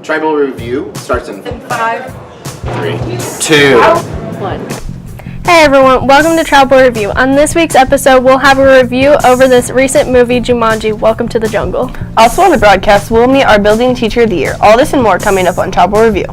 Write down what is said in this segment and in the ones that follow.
Tribal Review starts in 5, 3, 2, 1. Hey everyone, welcome to Tribal Review. On this week's episode, we'll have a review over this recent movie, Jumanji, Welcome to the Jungle. Also on the broadcast, we'll meet our Building Teacher of the Year. All this and more coming up on Tribal Review.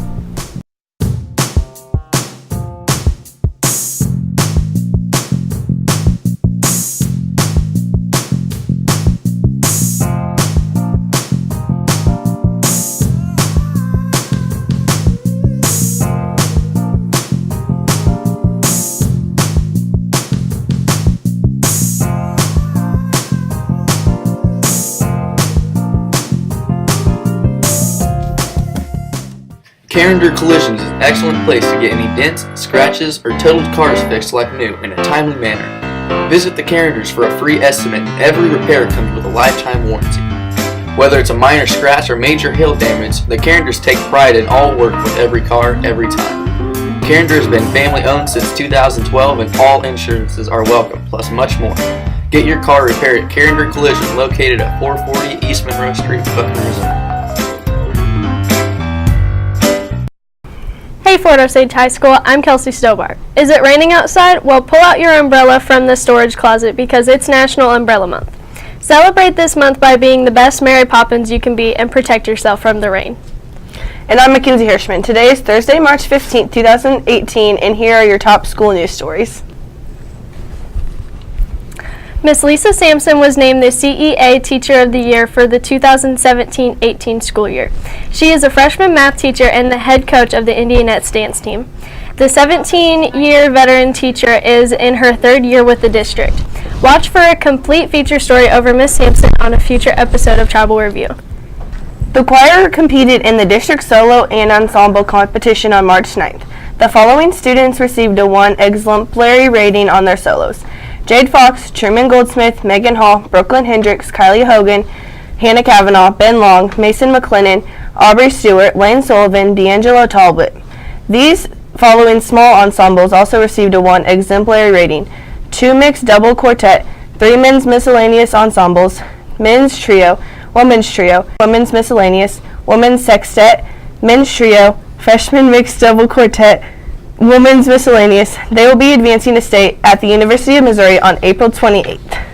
Carrinder Collisions is an excellent place to get any dents, scratches, or totaled cars fixed like new in a timely manner. Visit the Carrinders for a free estimate, and every repair comes with a lifetime warranty. Whether it's a minor scratch or major hail damage, the Carrinders take pride in all work with every car, every time. Carrinder has been family owned since 2012 and all insurances are welcome, plus much more. Get your car repaired at Carrinder Collision, located at 440 East Monroe Street, Buckner, Missouri. Hey Fort Osage High School, I'm Kelsey Stobart. Is it raining outside? Well, pull out your umbrella from the storage closet because it's National Umbrella Month. Celebrate this month by being the best Mary Poppins you can be and protect yourself from the rain. And I'm Mackenzie Hirschman. Today is Thursday, March 15th, 2018, and here are your top school news stories. Miss Lisa Sampson was named the CEA Teacher of the Year for the 2017-18 school year. She is a freshman math teacher and the head coach of the Indianettes dance team. The 17-year veteran teacher is in her third year with the district. Watch for a complete feature story over Miss Sampson on a future episode of Tribal Review. The choir competed in the district solo and ensemble competition on March 9th. The following students received a 1 exemplary rating on their solos: Jade Fox, Truman Goldsmith, Megan Hall, Brooklyn Hendricks, Kylie Hogan, Hannah Kavanaugh, Ben Long, Mason McLennan, Aubrey Stewart, Lane Sullivan, D'Angelo Talbot. These following small ensembles also received a 1 exemplary rating: 2 mixed double quartet, 3 men's miscellaneous ensembles, men's trio, women's miscellaneous, women's sextet, men's trio, freshman mixed double quartet, women's miscellaneous. They will be advancing to state at the University of Missouri on April 28th.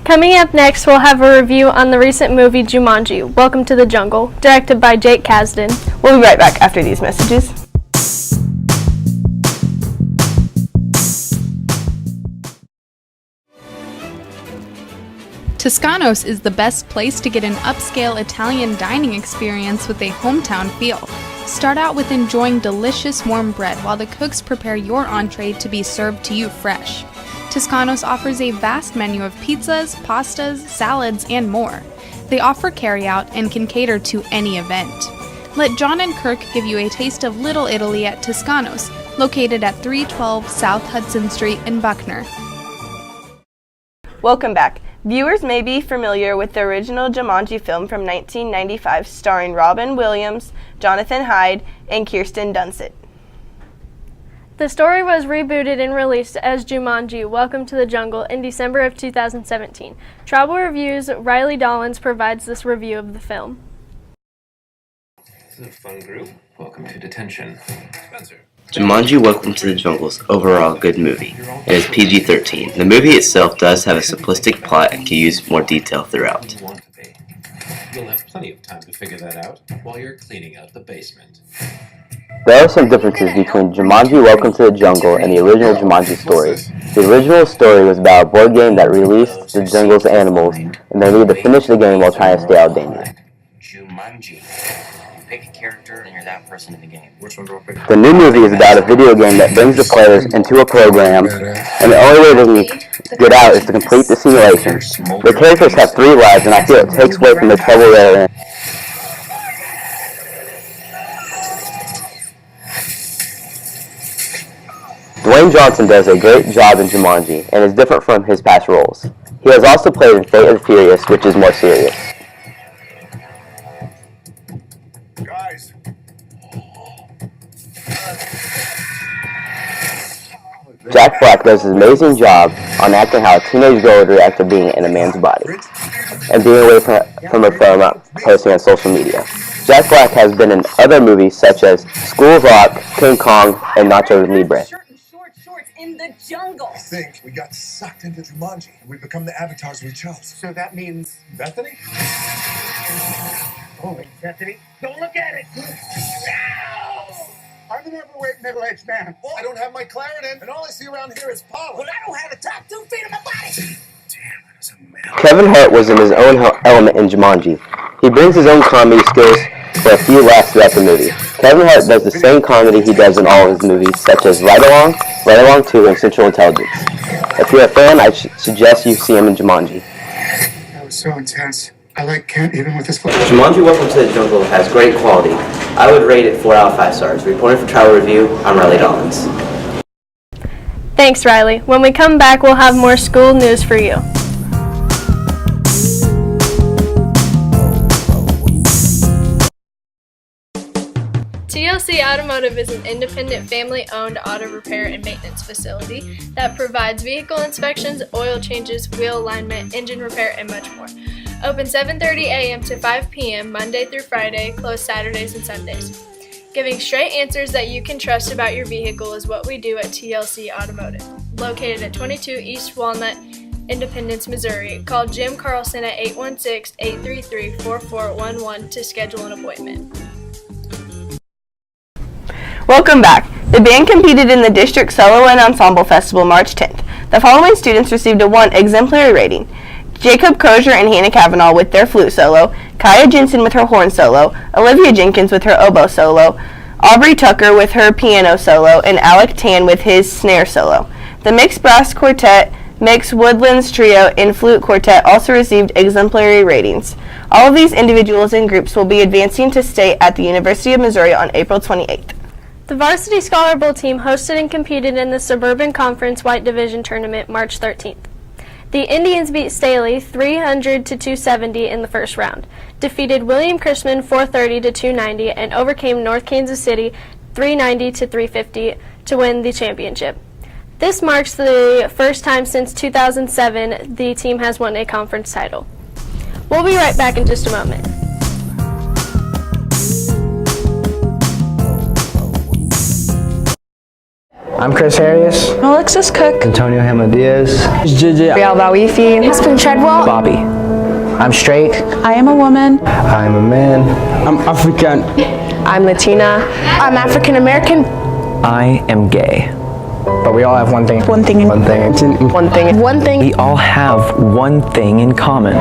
Coming up next, we'll have a review on the recent movie Jumanji, Welcome to the Jungle, directed by Jake Kasdan. We'll be right back after these messages. Toscano's is the best place to get an upscale Italian dining experience with a hometown feel. Start out with enjoying delicious warm bread while the cooks prepare your entree to be served to you fresh. Toscano's offers a vast menu of pizzas, pastas, salads, and more. They offer carryout and can cater to any event. Let John and Kirk give you a taste of Little Italy at Toscano's, located at 312 South Hudson Street in Buckner. Welcome back. Viewers may be familiar with the original Jumanji film from 1995 starring Robin Williams, Jonathan Hyde, and Kirsten Dunst. The story was rebooted and released as Jumanji, Welcome to the Jungle in December of 2017. Tribal Review's Riley Dollins provides this review of the film. This is a fun group. Welcome to detention. Spencer. Jumanji Welcome to the Jungle is overall a good movie. It is PG-13. The movie itself does have a simplistic plot and can use more detail throughout. You'll have plenty of time to figure that out while you're cleaning out the basement. There are some differences between Jumanji Welcome to the Jungle and the original Jumanji story. The original story was about a board game that released the jungle's animals, and they needed to finish the game while trying to stay out of danger. Jumanji. Pick a character and you're that person in the game. Which one do I pick? The new movie is about a video game that brings the players into a program, and the only way they can get out is to complete the simulation. The characters have 3 lives, and I feel it takes away from the trouble they're in. Dwayne Johnson does a great job in Jumanji, and is different from his past roles. He has also played in Fate of the Furious, which is more serious. Guys. Jack Black does an amazing job on acting how a teenage girl would react to being in a man's body, and being away from from her phone up, posting on social media. Jack Black has been in other movies such as School of Rock, King Kong, and Nacho Libre. In the jungle. I think we got sucked into Jumanji. We become the avatars we chose. So that means Bethany? Oh, Bethany? Don't look at it. No! I'm an overweight middle-aged man. Well, I don't have my Claritin, and all I see around here is pollen. Well, I don't have the top 2 feet of my body. Damn, that is a man. Kevin Hart was in his own element in Jumanji. He brings his own comedy skills for a few laughs throughout the movie. Kevin Hart does the same comedy he does in all his movies, such as Ride Along 2, and Central Intelligence. If you're a fan, I suggest you see him in Jumanji. That was so intense. I like Kent even with his foot. Jumanji Welcome to the Jungle has great quality. I would rate it 4 out of 5 stars. Reporting for Travel Review, I'm Riley Dollins. Thanks, Riley. When we come back, we'll have more school news for you. TLC Automotive is an independent, family-owned auto repair and maintenance facility that provides vehicle inspections, oil changes, wheel alignment, engine repair, and much more. Open 7:30 a.m. to 5 p.m. Monday through Friday, closed Saturdays and Sundays. Giving straight answers that you can trust about your vehicle is what we do at TLC Automotive. Located at 22 East Walnut, Independence, Missouri. Call Jim Carlson at 816-833-4411 to schedule an appointment. Welcome back. The band competed in the District Solo and Ensemble Festival March 10th. The following students received a 1 exemplary rating. Jacob Crozier and Hannah Cavanaugh with their flute solo, Kaya Jensen with her horn solo, Olivia Jenkins with her oboe solo, Aubrey Tucker with her piano solo, and Alec Tan with his snare solo. The Mixed Brass Quartet, Mixed Woodlands Trio, and Flute Quartet also received exemplary ratings. All of these individuals and groups will be advancing to state at the University of Missouri on April 28th. The Varsity Scholar Bowl team hosted and competed in the Suburban Conference White Division Tournament March 13th. The Indians beat Staley 300-270 in the first round, defeated William Chrisman 430-290, and overcame North Kansas City 390-350 to win the championship. This marks the first time since 2007 the team has won a conference title. We'll be right back in just a moment. I'm Chris Harris. Alexis Cook. Antonio Hamadias. JJ. Rial Bawifi. Aspen Treadwell. Bobby. I'm straight. I am a woman. I'm a man. I'm African. I'm Latina. I'm African American. I am gay. But we all have one thing. One thing. One thing. One thing. One thing. We all have one thing in common.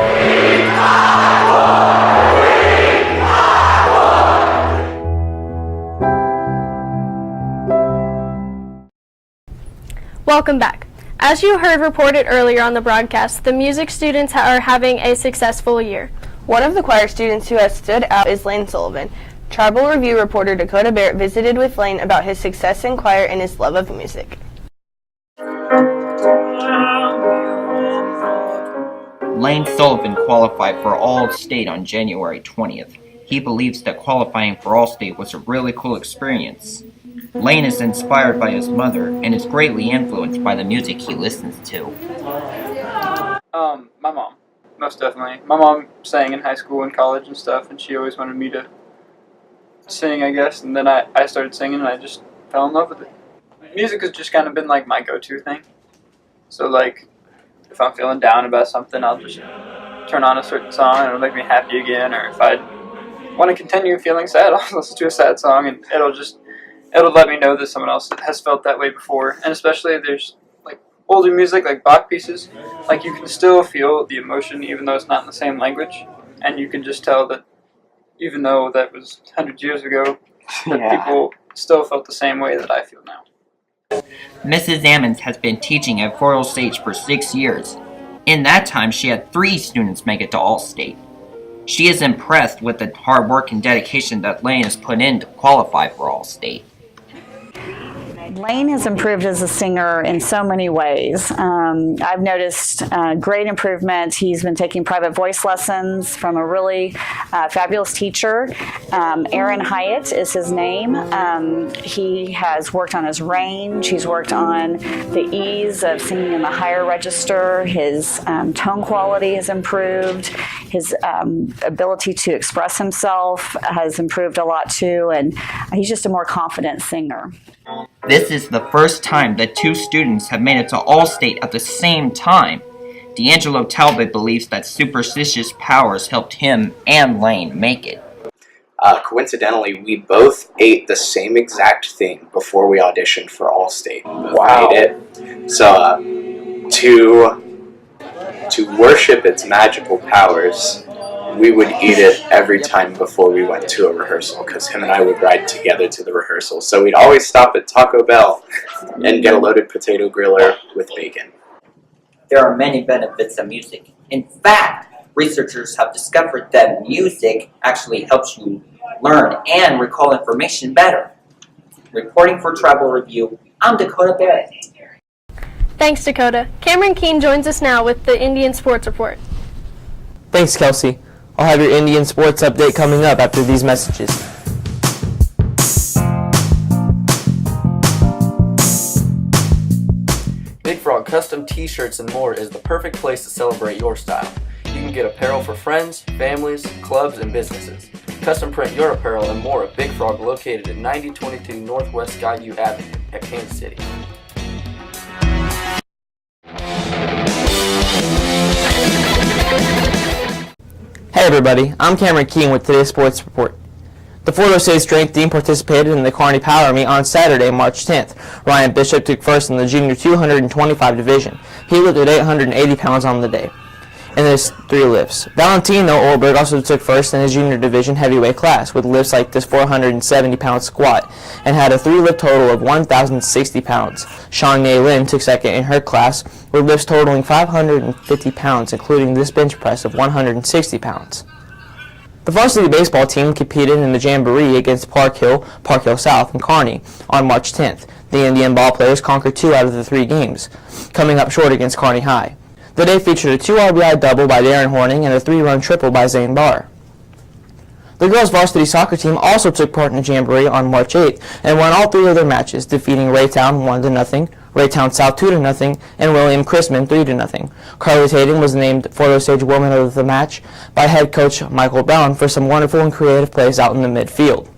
Welcome back. As you heard reported earlier on the broadcast, the music students are having a successful year. One of the choir students who has stood out is Lane Sullivan. Tribal Review reporter Dakota Barrett visited with Lane about his success in choir and his love of music. Lane Sullivan qualified for All-State on January 20th. He believes that qualifying for All-State was a really cool experience. Lane is inspired by his mother and is greatly influenced by the music he listens to. My mom, most definitely. My mom sang in high school and college and stuff, and she always wanted me to sing, I guess, and then I started singing and I just fell in love with it. Music has just kind of been like my go-to thing. So like, if I'm feeling down about something, I'll just turn on a certain song and it'll make me happy again, or if I want to continue feeling sad, I'll listen to a sad song and it'll let me know that someone else has felt that way before. And especially there's like older music, like Bach pieces, like you can still feel the emotion even though it's not in the same language. And you can just tell that even though that was 100 years ago, that people still felt the same way that I feel now. Mrs. Ammons has been teaching at Royal Stage for 6 years. In that time, she had 3 students make it to All-State. She is impressed with the hard work and dedication that Lane has put in to qualify for All-State. Lane has improved as a singer in so many ways. I've noticed great improvement. He's been taking private voice lessons from a really fabulous teacher. Aaron Hyatt is his name. He has worked on his range. He's worked on the ease of singing in the higher register. His tone quality has improved. His ability to express himself has improved a lot too, and he's just a more confident singer. This is the first time that two students have made it to All-State at the same time. D'Angelo Talbot believes that superstitious powers helped him and Lane make it. Coincidentally, we both ate the same exact thing before we auditioned for All-State. Wow. Ate it. So, to worship its magical powers, we would eat it every time before we went to a rehearsal, because him and I would ride together to the rehearsal. So we'd always stop at Taco Bell and get a loaded potato griller with bacon. There are many benefits of music. In fact, researchers have discovered that music actually helps you learn and recall information better. Reporting for Tribal Review, I'm Dakota Barrett. Thanks, Dakota. Cameron Keene joins us now with the Indian Sports Report. Thanks, Kelsey. I'll have your Indian sports update coming up after these messages. Big Frog Custom T-shirts and more is the perfect place to celebrate your style. You can get apparel for friends, families, clubs, and businesses. Custom print your apparel and more at Big Frog, located at 9022 Northwest Skyview Avenue at Kansas City. Hey everybody, I'm Cameron Keene with today's sports report. The Fort Osage strength team participated in the Kearney Power Meet on Saturday, March 10th. Ryan Bishop took first in the junior 225 division. He lifted 880 pounds on the day in his 3 lifts. Valentino Olberg also took first in his junior division heavyweight class with lifts like this 470-pound squat and had a 3-lift total of 1,060 pounds. Sean Nay Lin took second in her class with lifts totaling 550 pounds, including this bench press of 160 pounds. The varsity baseball team competed in the Jamboree against Park Hill South, and Kearney on March 10th. The Indian ball players conquered 2 out of the 3 games, coming up short against Kearney High. The day featured a 2 RBI double by Darren Horning and a 3-run triple by Zane Barr. The girls' varsity soccer team also took part in the Jamboree on March 8th and won all 3 of their matches, defeating Raytown 1-0, Raytown South 2-0, and William Chrisman 3-0. Carly Tatum was named Fort Osage Woman of the Match by head coach Michael Brown for some wonderful and creative plays out in the midfield.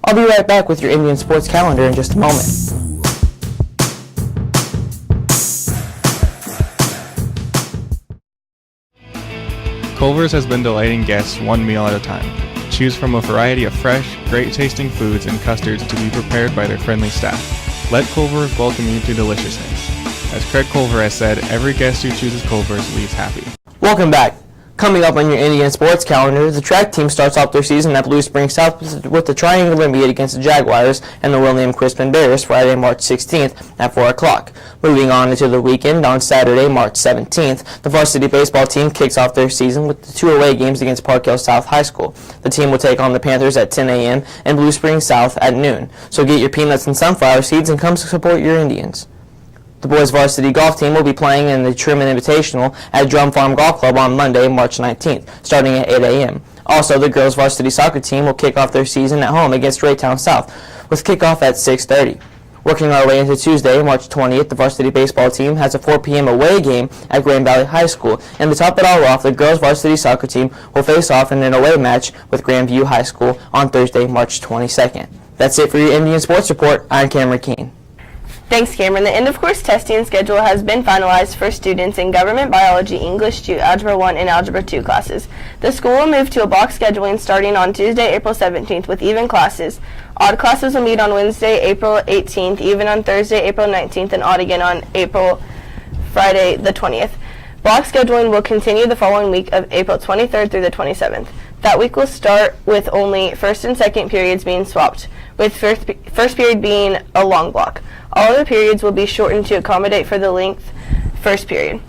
I'll be right back with your Indian sports calendar in just a moment. Culver's has been delighting guests one meal at a time. Choose from a variety of fresh, great-tasting foods and custards to be prepared by their friendly staff. Let Culver's welcome you to deliciousness. As Craig Culver has said, every guest who chooses Culver's leaves happy. Welcome back. Coming up on your Indian sports calendar, the track team starts off their season at Blue Springs South with the triangular meet against the Jaguars and the William Crispin Bears Friday, March 16th at 4 o'clock. Moving on into the weekend, on Saturday, March 17th, the varsity baseball team kicks off their season with the 2 away games against Park Hill South High School. The team will take on the Panthers at 10 a.m. and Blue Springs South at noon. So get your peanuts and sunflower seeds and come support your Indians. The boys varsity golf team will be playing in the Truman Invitational at Drum Farm Golf Club on Monday, March 19th, starting at 8 a.m. Also, the girls varsity soccer team will kick off their season at home against Raytown South, with kickoff at 6:30. Working our way into Tuesday, March 20th, the varsity baseball team has a 4 p.m. away game at Grand Valley High School, and to top it all off, the girls varsity soccer team will face off in an away match with Grandview High School on Thursday, March 22nd. That's it for your Indian Sports Report. I'm Cameron Keene. Thanks, Cameron. The end-of-course testing schedule has been finalized for students in Government, Biology, English 2, Algebra 1, and Algebra 2 classes. The school will move to a block scheduling starting on Tuesday, April 17th with even classes. Odd classes will meet on Wednesday, April 18th, even on Thursday, April 19th, and odd again on Friday, the 20th. Block scheduling will continue the following week of April 23rd through the 27th. That week will start with only first and second periods being swapped, with first period being a long block. All other periods will be shortened to accommodate for the length first period.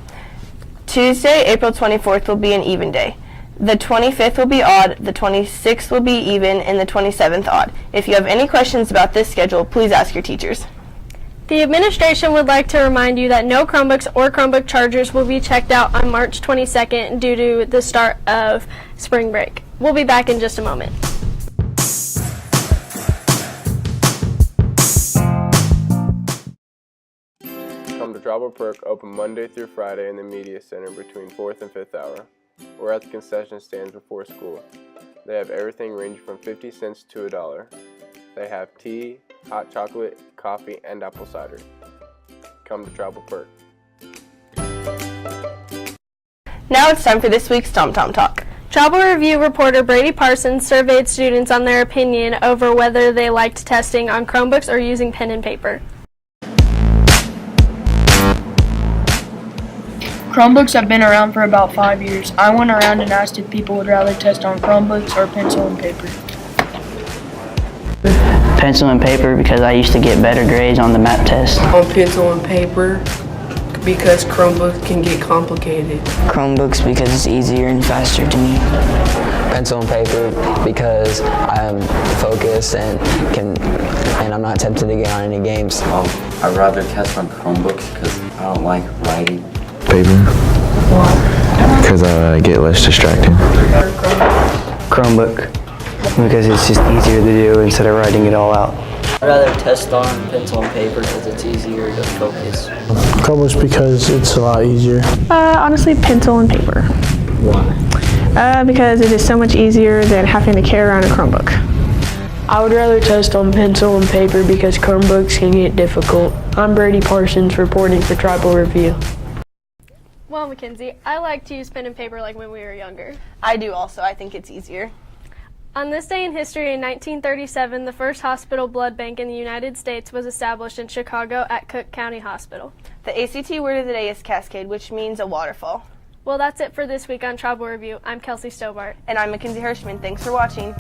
Tuesday, April 24th will be an even day. The 25th will be odd, the 26th will be even, and the 27th odd. If you have any questions about this schedule, please ask your teachers. The administration would like to remind you that no Chromebooks or Chromebook chargers will be checked out on March 22nd due to the start of spring break. We'll be back in just a moment. Come to Travel Perk, open Monday through Friday in the Media Center between 4th and 5th hour, or at the concession stands before school. They have everything ranging from 50 cents to $1. They have tea, hot chocolate, coffee, and apple cider. Come to Travel Perk. Now it's time for this week's Tom Tom Talk. Travel Review reporter Brady Parsons surveyed students on their opinion over whether they liked testing on Chromebooks or using pen and paper. Chromebooks have been around for about 5 years. I went around and asked if people would rather test on Chromebooks or pencil and paper. Pencil and paper because I used to get better grades on the math test. On pencil and paper because Chromebooks can get complicated. Chromebooks because it's easier and faster to me. Pencil and paper because I'm focused and I'm not tempted to get on any games. I'd rather test on Chromebooks because I don't like writing. Paper. Because I get less distracted. Chromebook because it's just easier to do instead of writing it all out. I'd rather test on pencil and paper because it's easier to focus. Chromebooks because it's a lot easier. Honestly, pencil and paper. Why? Because it is so much easier than having to carry around a Chromebook. I would rather test on pencil and paper because Chromebooks can get difficult. I'm Brady Parsons reporting for Tribal Review. Well, Mackenzie, I like to use pen and paper like when we were younger. I do also. I think it's easier. On this day in history in 1937, the first hospital blood bank in the United States was established in Chicago at Cook County Hospital. The ACT word of the day is cascade, which means a waterfall. Well, that's it for this week on Tribal Review. I'm Kelsey Stobart. And I'm Mackenzie Hirschman. Thanks for watching.